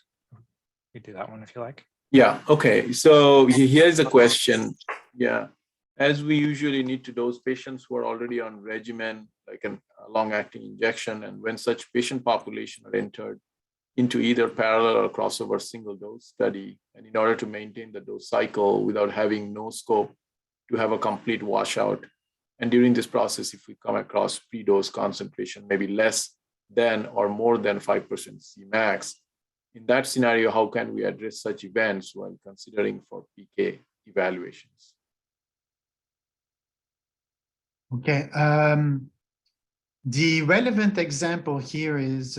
We do that one if you like. Yeah. Okay. So here's a question. Yeah. As we usually need to dose patients who are already on regimen, like a long-acting injection, and when such patient population are entered into either parallel or crossover single dose study, and in order to maintain the dose cycle without having no scope to have a complete washout, and during this process, if we come across pre-dose concentration, maybe less than or more than 5% Cmax, in that scenario, how can we address such events while considering for PK evaluations? Okay. The relevant example here is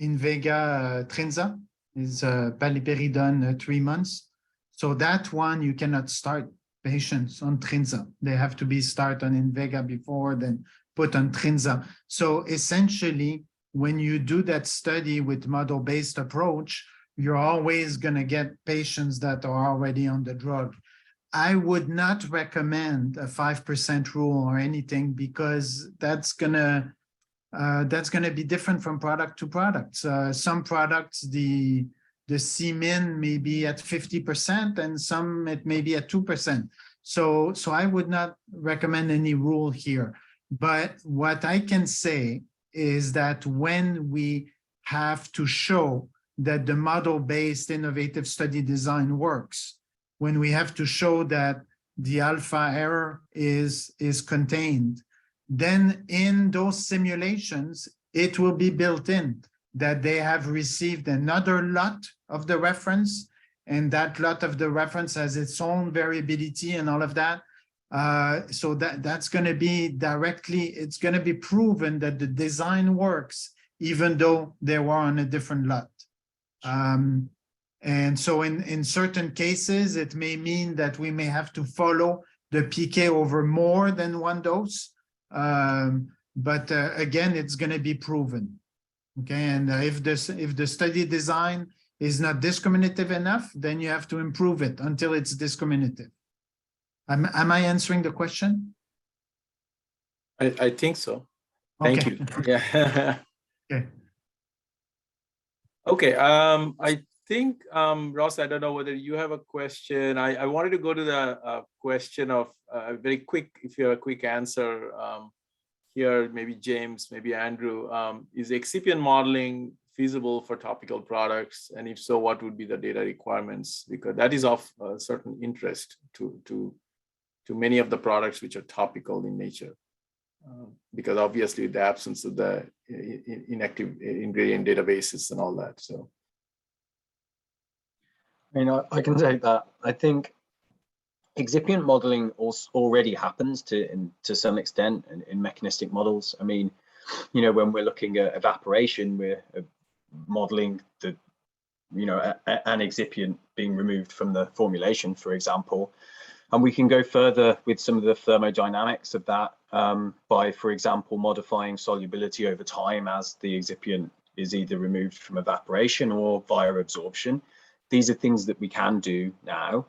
Invega Trinza, is paliperidone 3 months. So that one, you cannot start patients on Trinza. They have to be start on Invega before, then put on Trinza. So essentially, when you do that study with model-based approach, you're always going to get patients that are already on the drug. I would not recommend a 5% rule or anything, because that's gonna be different from product to product. Some products, the Cmin may be at 50%, and some it may be at 2%. So I would not recommend any rule here. But what I can say is that when we have to show that the model-based innovative study design works, when we have to show that the alpha error is contained, then in those simulations, it will be built in that they have received another lot of the reference, and that lot of the reference has its own variability and all of that. So that's going to be directly, it's going to be proven that the design works, even though they were on a different lot. And so in certain cases, it may mean that we may have to follow the PK over more than one dose. But again, it's going to be proven. Okay, and if the study design is not discriminative enough, then you have to improve it until it's discriminative. Am I answering the question? I think so. Thank you. Yeah. Okay. Okay. I think, Ross, I don't know whether you have a question. I wanted to go to the question of very quick, if you have a quick answer here, maybe James, maybe Andrew. Is excipient modeling feasible for topical products? And if so, what would be the data requirements? Because that is of a certain interest to many of the products which are topical in nature. Because obviously the absence of the inactive ingredient databases and all that. So, I mean, I can take that. I think excipient modeling also already happens to some extent in mechanistic models. I mean, you know, when we're looking at evaporation, we're modeling the, you know, an excipient being removed from the formulation, for example. And we can go further with some of the thermodynamics of that by, for example, modifying solubility over time as the excipient is either removed from evaporation or via absorption. These are things that we can do now.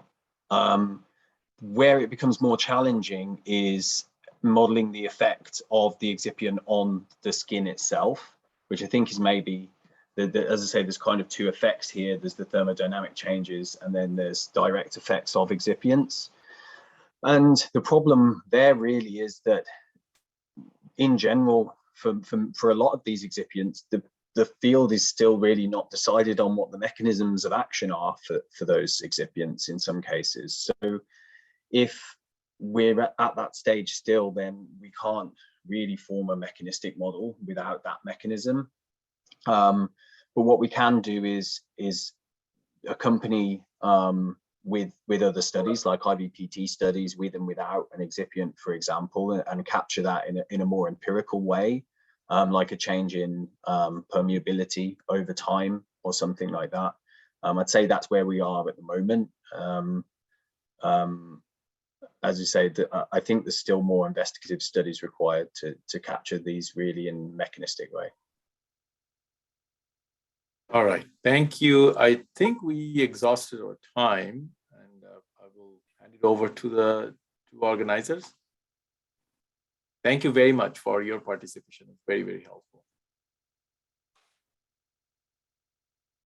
Where it becomes more challenging is modeling the effect of the excipient on the skin itself, which I think is maybe, as I say, there's kind of two effects here. There's the thermodynamic changes, and then there's direct effects of excipients. And the problem there really is that in general, for a lot of these excipients, the field is still really not decided on what the mechanisms of action are for those excipients in some cases. So if we're at that stage still, then we can't really form a mechanistic model without that mechanism. But what we can do is accompany with other studies like IVPT studies with and without an excipient, for example, and capture that in a more empirical way, like a change in permeability over time or something like that. I'd say that's where we are at the moment. As you say, I think there's still more investigative studies required to capture these really in a mechanistic way. All right, thank you. I think we exhausted our time, and I will hand it over to the two organizers. Thank you very much for your participation. It's very, very helpful.